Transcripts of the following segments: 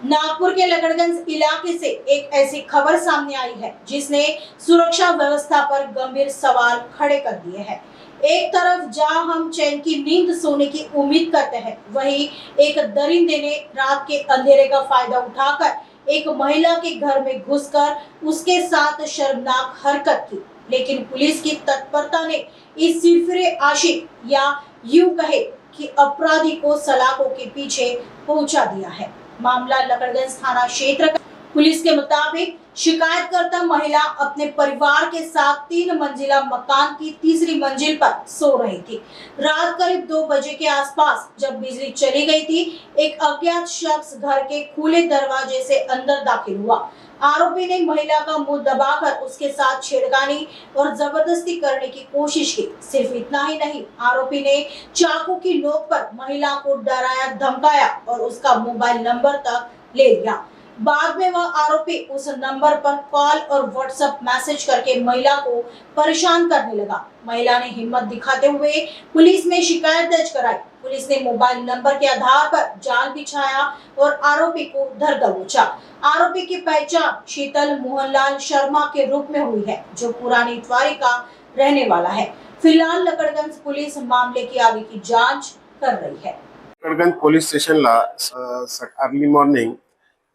नागपुर के लकड़गंज इलाके से एक ऐसी खबर सामने आई है जिसने सुरक्षा व्यवस्था पर गंभीर सवाल खड़े कर दिए हैं। एक तरफ जहां हम चैन की नींद सोने की उम्मीद करते हैं, वहीं एक दरिंदे ने रात के अंधेरे का फायदा उठाकर एक महिला के घर में घुसकर उसके साथ शर्मनाक हरकत की। लेकिन पुलिस की तत्परता ने इस सिरफिरे आशिक या यूं कहे कि अपराधी को सलाखों के पीछे पहुंचा दिया है। मामला लकड़गंज थाना क्षेत्र का। पुलिस के मुताबिक शिकायतकर्ता महिला अपने परिवार के साथ 3 मंजिला मकान की तीसरी मंजिल पर सो रही थी। रात करीब 2 बजे के आसपास जब बिजली चली गई थी, एक अज्ञात शख्स घर के खुले दरवाजे से अंदर दाखिल हुआ। आरोपी ने महिला का मुंह दबाकर उसके साथ छेड़खानी और जबरदस्ती करने की कोशिश की। सिर्फ इतना ही नहीं, आरोपी ने चाकू की नोक पर महिला को डराया धमकाया और उसका मोबाइल नंबर तक ले लिया। बाद में वह आरोपी उस नंबर पर कॉल और व्हाट्सएप मैसेज करके महिला को परेशान करने लगा। महिला ने हिम्मत दिखाते हुए पुलिस में शिकायत दर्ज कराई। पुलिस ने मोबाइल नंबर के आधार पर जाल बिछाया और आरोपी को धर दबोचा। आरोपी की पहचान शीतल मोहनलाल शर्मा के रूप में हुई है, जो पुरानी इतवारी का रहने वाला है। फिलहाल लकड़गंज पुलिस मामले की आगे की जांच कर रही है। लकड़गंज पोलीस स्टेशनला अर्ली मॉर्निंग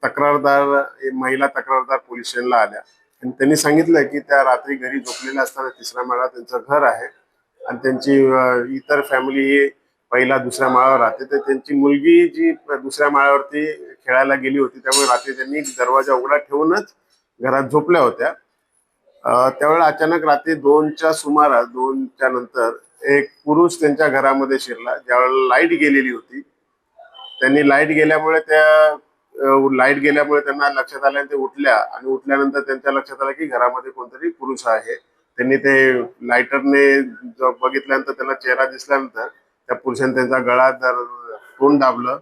महिला तक्रारदार पोलीस स्टेशनला आल्या आणि त्यांनी सांगितलं की त्या रात्री घरी झोपलेल्या असताना तिसऱ्या माळा त्यांचं घर आहे आणि त्यांची इतर फॅमिली ही पहिला दुसऱ्या माळावर राहते। तर त्यांची मुलगी जी दुसऱ्या माळावरती खेळायला गेली होती, त्यामुळे रात्री त्यांनी दरवाजा उघडा ठेवूनच घरात झोपल्या होत्या। त्यावेळेला अचानक रात्री 2च्या सुमारास 2च्या नंतर एक पुरुष त्यांच्या घरामध्ये शिरला। ज्यावेळेला लाईट गेलेली होती, त्यांनी लाईट गेल्यामुळे त्यांना लक्षात आलं, ते उठल्या आणि उठल्यानंतर त्यांच्या लक्षात आलं की घरामध्ये कोणतरी पुरुष आहे। त्यांनी ते लायटरने बघितल्यानंतर त्यांना चेहरा दिसल्यानंतर त्या पुरुषाने त्यांचा गळा तोंड दाबलं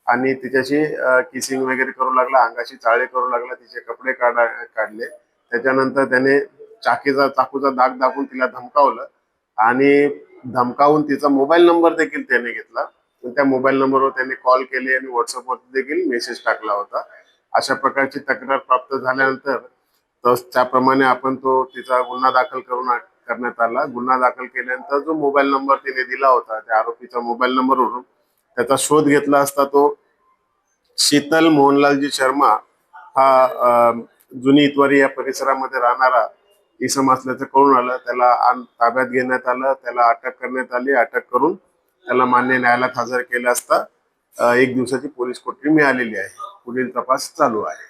आणि तिच्याशी किसिंग वगैरे करू लागला, अंगाशी चाळे करू लागला, तिचे कपडे काढले। त्याच्यानंतर त्याने चाकूचा दाग दाबून तिला धमकावलं आणि धमकावून तिचा मोबाईल नंबर देखील त्याने घेतला। त्या मोबाईल नंबरवर त्यांनी कॉल केले आणि व्हॉट्सअपवर देखील मेसेज टाकला होता। अशा प्रकारची तक्रार प्राप्त झाल्यानंतर त्याप्रमाणे आपण तिचा गुन्हा दाखल करण्यात आला। गुन्हा दाखल केल्यानंतर जो मोबाईल नंबर तिने दिला होता, त्या आरोपीचा मोबाईल नंबरवरून त्याचा शोध घेतला असता तो शीतल मोहनलालजी शर्मा हा जुनी इतवारी या परिसरामध्ये राहणारा इसम असल्याचं कळून आलं। त्याला ताब्यात घेण्यात आलं, त्याला अटक करण्यात आली। अटक करून त्याला मान्य न्यायालयात हजर केलं असता 1 दिवसाची पोलीस कोठडी मिळालेली आहे। पुढील तपास चालू आहे।